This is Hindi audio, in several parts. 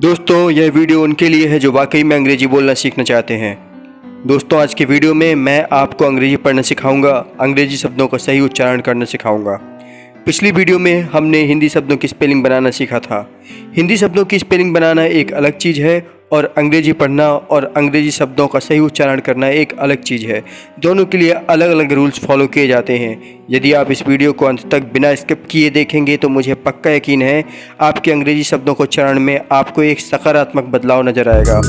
दोस्तों यह वीडियो उनके लिए है जो वाकई में अंग्रेजी बोलना सीखना चाहते हैं। दोस्तों आज के वीडियो में मैं आपको अंग्रेजी पढ़ना सिखाऊंगा, अंग्रेजी शब्दों का सही उच्चारण करना सिखाऊंगा। पिछली वीडियो में हमने हिंदी शब्दों की स्पेलिंग बनाना सीखा था। हिंदी शब्दों की स्पेलिंग बनाना एक अलग चीज़ है और अंग्रेजी पढ़ना और अंग्रेजी शब्दों का सही उच्चारण करना एक अलग चीज़ है। दोनों के लिए अलग अलग रूल्स फॉलो किए जाते हैं। यदि आप इस वीडियो को अंत तक बिना स्किप किए देखेंगे तो मुझे पक्का यकीन है आपके अंग्रेजी शब्दों को उच्चारण में आपको एक सकारात्मक बदलाव नज़र आएगा।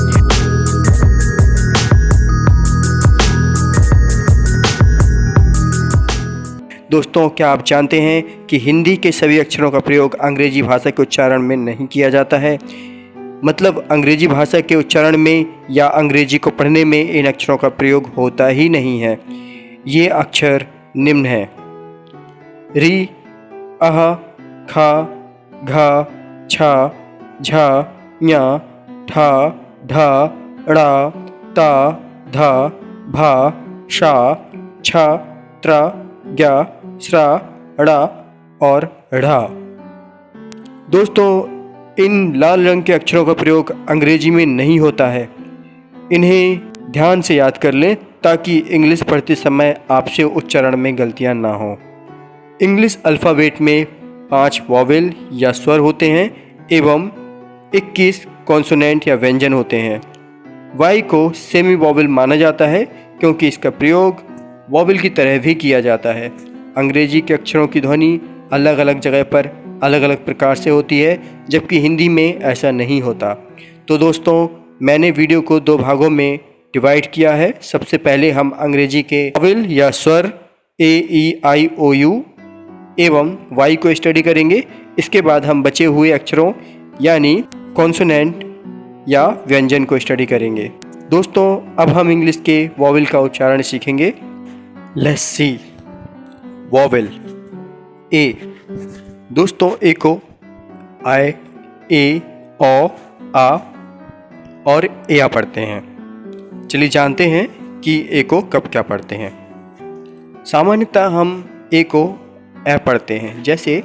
दोस्तों क्या आप जानते हैं कि हिंदी के सभी अक्षरों का प्रयोग अंग्रेजी भाषा के उच्चारण में नहीं किया जाता है। मतलब अंग्रेजी भाषा के उच्चारण में या अंग्रेजी को पढ़ने में इन अक्षरों का प्रयोग होता ही नहीं है। ये अक्षर निम्न हैं: री, अह, खा, घा, छा, झा, ञा, ठा, ढा, ड़ा, ता, धा, भा, शा, छा, त्रा, ज्ञा, स्रा, ड़ा और ढ़ा। दोस्तों इन लाल रंग के अक्षरों का प्रयोग अंग्रेजी में नहीं होता है। इन्हें ध्यान से याद कर लें ताकि इंग्लिश पढ़ते समय आपसे उच्चारण में गलतियां ना हो। इंग्लिश अल्फ़ाबेट में 5 वॉवेल या स्वर होते हैं एवं 21 कॉन्सोनेंट या व्यंजन होते हैं। वाई को सेमी वॉवेल माना जाता है क्योंकि इसका प्रयोग वॉवेल की तरह भी किया जाता है। अंग्रेजी के अक्षरों की ध्वनि अलग अलग जगह पर अलग अलग प्रकार से होती है, जबकि हिंदी में ऐसा नहीं होता। तो दोस्तों मैंने वीडियो को 2 भागों में डिवाइड किया है। सबसे पहले हम अंग्रेजी के वॉवेल या स्वर ए, ई, आई, ओ, यू एवं वाई को स्टडी करेंगे। इसके बाद हम बचे हुए अक्षरों यानी कॉन्सोनेंट या व्यंजन को स्टडी करेंगे। दोस्तों अब हम इंग्लिश के वॉवेल का उच्चारण सीखेंगे। Let's see. वॉवेल ए। दोस्तों ए को आई, ए, ओ, आ और या पढ़ते हैं। चलिए जानते हैं कि ए को कब क्या पढ़ते हैं। सामान्यतः हम ए को ए पढ़ते हैं, जैसे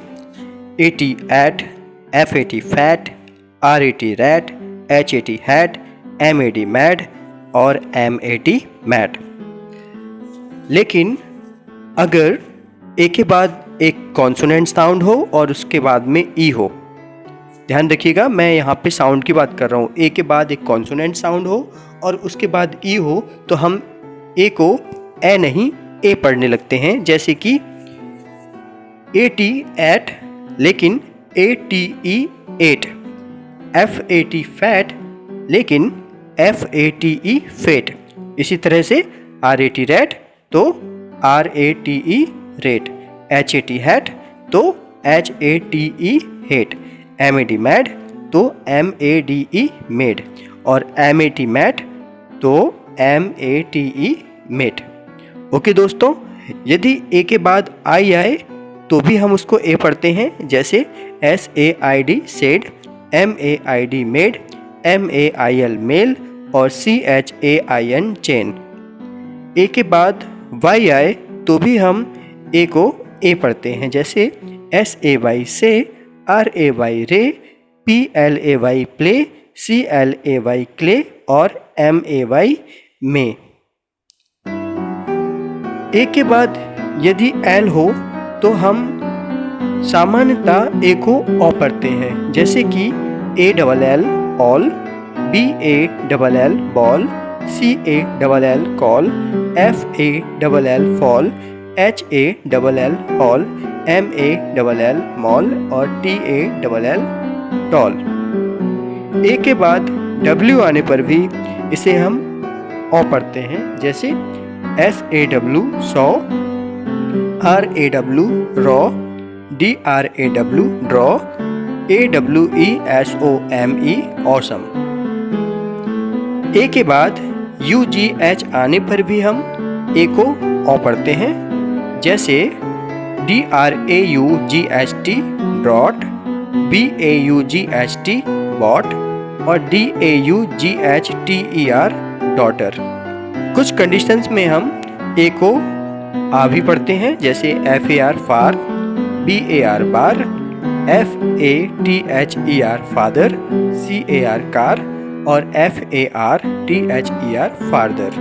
A T at, F A T fat, R A T rat, H A T hat, M A T mad और एम एटी मैट। लेकिन अगर ए के बाद एक कॉन्सोनेंट साउंड हो और उसके बाद में ई हो, ध्यान रखिएगा मैं यहाँ पे साउंड की बात कर रहा हूँ। ए के बाद एक कॉन्सोनेंट साउंड हो और उसके बाद ई हो तो हम ए को ए नहीं ए पढ़ने लगते हैं, जैसे कि एटी एट लेकिन A T E ate, F A T fat लेकिन F A T E fate. इसी तरह से आर ए टी रैट तो R A T E rate, H A T hat तो H A T E hate, M A D mad तो M A D E made और एम ए टी मैट तो M A T E mate. Okay दोस्तों, यदि ए के बाद आई आए तो भी हम उसको ए पढ़ते हैं, जैसे S A I D said, M A I D maid, M A I L mail और C H A I N chain. A के बाद वाई आए तो भी हम ए को ए पढ़ते हैं, जैसे S A Y say, R A Y ray, P L A Y play, C L A Y clay और M A Y may. A के बाद यदि एल हो तो हम सामान्यतः ए को ओ पढ़ते हैं, जैसे कि A double L all, B A double L ball, C A double L call, F A double L fall, H A double L hall, M A double L mall और T A double L tall. A के बाद डब्ल्यू आने पर भी इसे हम ओ पढ़ते हैं, जैसे S A W saw, R A W raw, D R A W draw, A W E S O M E awesome. A के बाद यू जी एच आने पर भी हम ए को ओ पढ़ते हैं, जैसे D R A you ji H T drought, B A you ji H T bot और D A you ji H T E R daughter. कुछ कंडीशंस में हम ए को आ भी पढ़ते हैं, जैसे F A are far, B A R bar, FATHER father, CAR car और FARTHER फादर।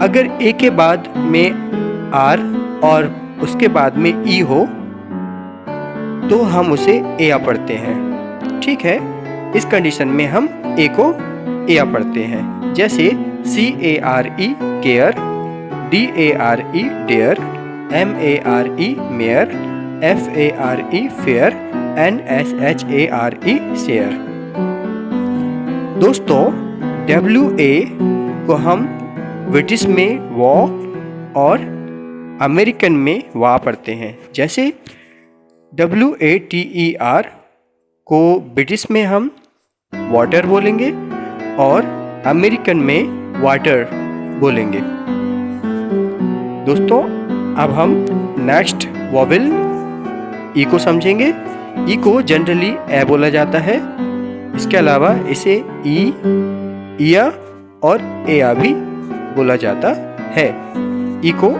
अगर ए के बाद में आर और उसके बाद में ई हो तो हम उसे एया पढ़ते हैं। ठीक है, इस कंडीशन में हम ए को एया पढ़ते हैं। जैसे CARE care, DARE dare, MARE mare, FARE fare, NSHARE share. दोस्तों, WA को हम ब्रिटिश में वॉ और अमेरिकन में वा पढ़ते हैं। जैसे WATER को ब्रिटिश में हम वाटर बोलेंगे और अमेरिकन में वाटर बोलेंगे। दोस्तों, अब हम नेक्स्ट वॉवेल ई को समझेंगे। ई को जनरली ए बोला जाता है। इसके अलावा इसे ई, इया और एया भी बोला जाता है। ई को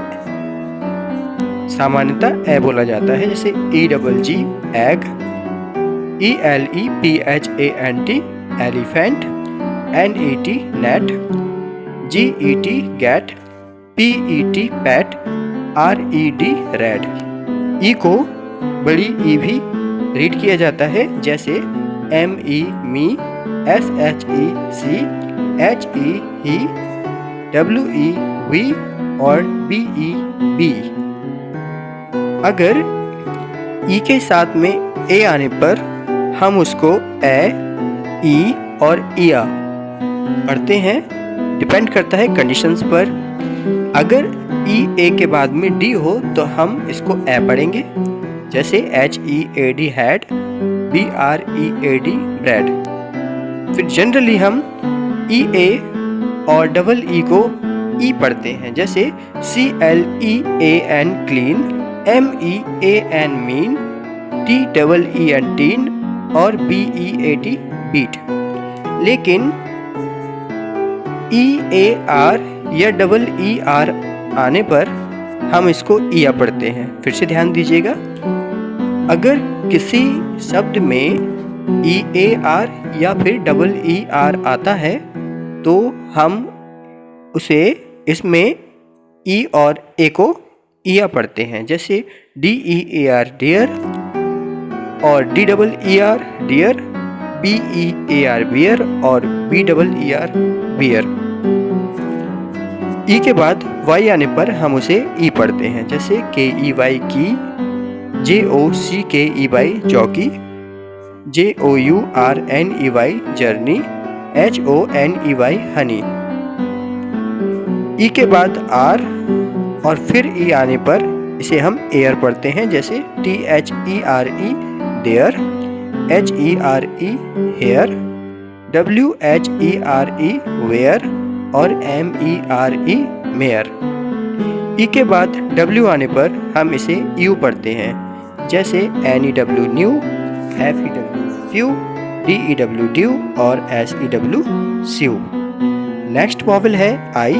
सामान्यतः ए बोला जाता है, जैसे EGG egg, ELEPHANT elephant, NET net, GET get, PET pet, RED red. E को बड़ी ई भी रीड किया जाता है, जैसे ME me, SHE HE he, WE we और BE बी। अगर ई के साथ में ए आने पर हम उसको ए, ई और इया पढ़ते हैं। डिपेंड करता है कंडीशंस पर। अगर ई ए के बाद में डी हो तो हम इसको ए पढ़ेंगे, जैसे HEAD हैड, BREAD ब्रेड। फिर जनरली हम ई ए और डबल ई को ई पढ़ते हैं, जैसे CLEAN clean, MEAN mean, TEEN tin और BEAT बीट। लेकिन EAR या EER आने पर हम इसको इया पढ़ते हैं। फिर से ध्यान दीजिएगा, अगर किसी शब्द में EAR या फिर EER आता है तो हम उसे इसमें ई और ए को इया पढ़ते हैं, जैसे DEAR डियर और DEER डियर, BEAR बियर और BEER बियर। ई के बाद वाई आने पर हम उसे ई पढ़ते हैं, जैसे KEY key, JOCKEY jockey, JOURNEY journey, HONEY honey. E के बाद आर और फिर ई आने पर इसे हम एयर पढ़ते हैं, जैसे THERE there, HERE here, WHERE where और MERE मेयर। ई के बाद W आने पर हम इसे यू पढ़ते हैं, जैसे NEW new, FEW few, DEW due और SEW स्यू। नेक्स्ट वॉवेल है आई।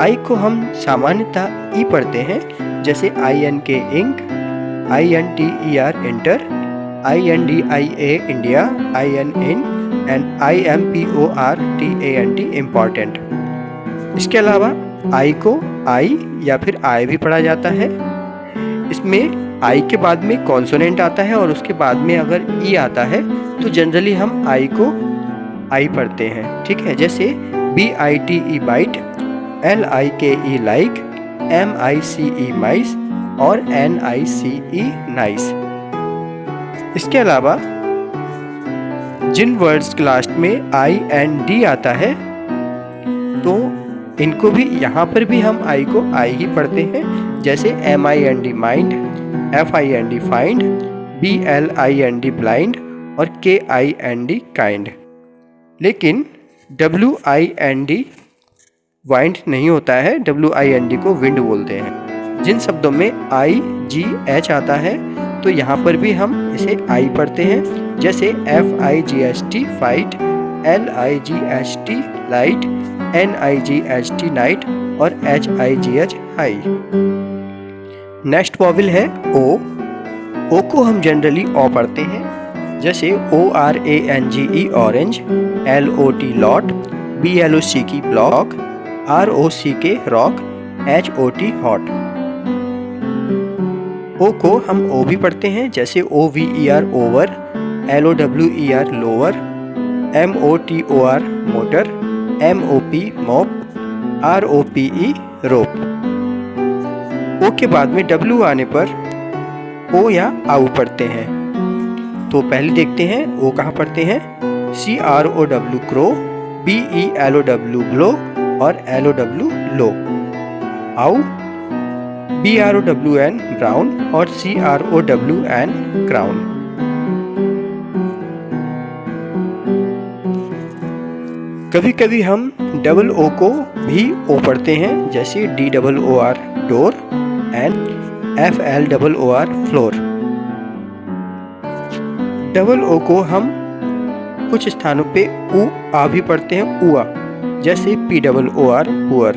आई को हम सामान्यतः ई पढ़ते हैं, जैसे INK ink, INTER inter, INDIA India, IN in and IMPORTANT important. इसके अलावा आई को आई या फिर आई भी पढ़ा जाता है। इसमें आई के बाद में कॉन्सोनेंट आता है और उसके बाद में अगर ई आता है तो जनरली हम आई को आई पढ़ते हैं। ठीक है, जैसे BITE bite, LIKE like, MICE mice और NICE नाइस। इसके अलावा जिन वर्ड्स के लास्ट में IND आता है तो इनको भी यहाँ पर भी हम आई को आई ही पढ़ते हैं, जैसे MIND mind, FIND find, BLIND blind और KIND काइंड। लेकिन WIND वाइंड नहीं होता है, WIND को विंड बोलते हैं। जिन शब्दों में IGH आता है तो यहाँ पर भी हम इसे आई पढ़ते हैं, जैसे FIGHT fight, LIGHT light, NIGHT night और HIGH हाई। नेक्स्ट वॉवेल है ओ। ओ को हम जनरली ओ पढ़ते हैं, जैसे ORANGE orange, LOT lot, BLOCK block, ROCK rock, HOT hot. O को हम ओ भी पढ़ते हैं, जैसे OVER over, LOWER lower, MOTOR motor, MOP mop, ROPE rope. O के बाद में W आने पर ओ या आउ पढ़ते हैं। तो पहले देखते हैं ओ कहाँ पढ़ते हैं। CROW क्रो, BELOW ब्लो और LOW लो। आउ BROWN ब्राउन और CROWN क्राउन। कभी कभी हम डबल ओ को भी ओ पढ़ते हैं, जैसे DOOR door and FLOOR floor. Double O को हम कुछ स्थानों पे उ आ भी पढ़ते हैं, उआ, जैसे POOR पुअर।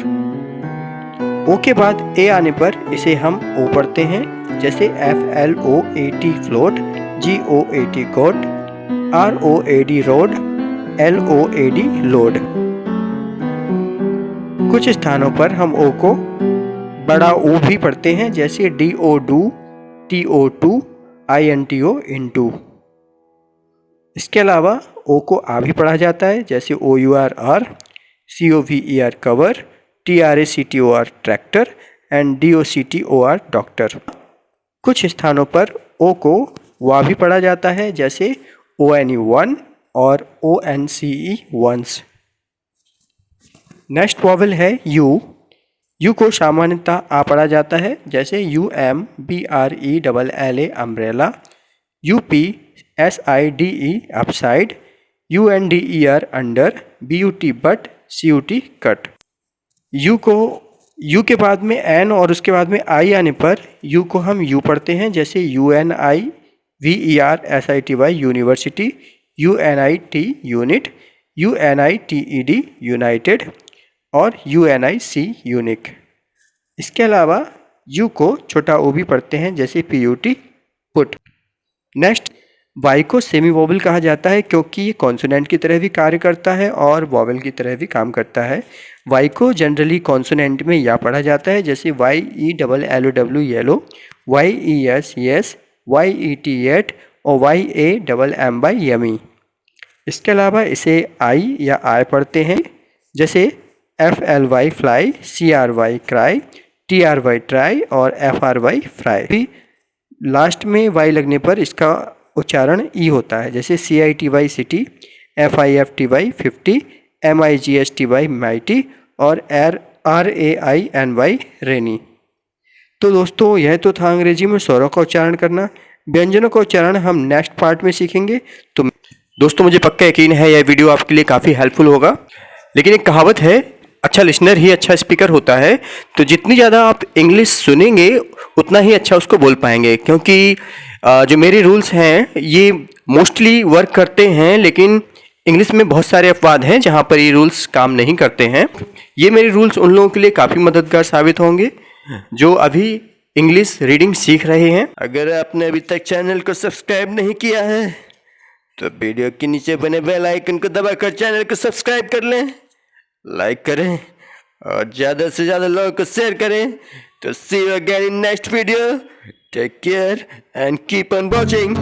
ओ के बाद ए आने पर इसे हम ओ पढ़ते हैं, जैसे FLOAT फ्लोट, GOAT गोट, ROAD रोड, LOAD लोड। कुछ स्थानों पर हम ओ को बड़ा ओ भी पढ़ते हैं, जैसे DO do, TO2, INTO into. इसके अलावा ओ को आ भी पढ़ा जाता है, जैसे OUR our, COVER cover, TRACTOR tractor and DOCTOR doctor. कुछ स्थानों पर ओ को वा भी पढ़ा जाता है, जैसे ONE वन और ONCE वंस। नेक्स्ट वॉवल है यू। यू को सामान्यतः आ पढ़ा जाता है, जैसे UMBRELLA umbrella, UPSIDE upside, UNDER under, BUT but, CUT cut. You के बाद में एन और उसके बाद में आई आने पर यू को हम यू पढ़ते हैं, जैसे UNIVERSITY university, UNIT unit, UNITED United और UNIC यूनिक। इसके अलावा यू को छोटा ओ भी पढ़ते हैं, जैसे PUT पुट। नेक्स्ट वाई को सेमी वोवल कहा जाता है, क्योंकि ये कॉन्सोनेंट की तरह भी कार्य करता है और वोवल की तरह भी काम करता है। वाई को जनरली कॉन्सोनेंट में या पढ़ा जाता है, जैसे YELLOW yellow, YES yes, YET yet और YAMM यमी। इसके अलावा इसे आई या आय पढ़ते हैं, जैसे FLY fly, CRY cry, TRY try और FRY फ्राई। लास्ट में वाई लगने पर इसका उच्चारण ई होता है, जैसे CITY city, FIFTY 50, MIGSTY mighty और RAINY रेनी। तो दोस्तों यह तो था अंग्रेजी में स्वरों का उच्चारण करना। व्यंजनों का उच्चारण हम नेक्स्ट पार्ट में सीखेंगे। तो दोस्तों मुझे पक्का यकीन है यह वीडियो आपके लिए काफ़ी हेल्पफुल होगा। लेकिन एक कहावत है, अच्छा लिसनर ही अच्छा स्पीकर होता है। तो जितनी ज़्यादा आप इंग्लिश सुनेंगे उतना ही अच्छा उसको बोल पाएंगे, क्योंकि जो मेरे रूल्स हैं ये मोस्टली वर्क करते हैं, लेकिन इंग्लिश में बहुत सारे अपवाद हैं जहाँ पर ये रूल्स काम नहीं करते हैं। ये मेरे रूल्स उन लोगों के लिए काफ़ी मददगार साबित होंगे जो अभी इंग्लिश रीडिंग सीख रहे हैं। अगर आपने अभी तक चैनल को सब्सक्राइब नहीं किया है तो वीडियो के नीचे बने बेल आइकन को दबाकर चैनल को सब्सक्राइब कर लें, लाइक करें और ज़्यादा से ज़्यादा लोगों को शेयर करें। तो see you again in next video. Take care and keep on watching.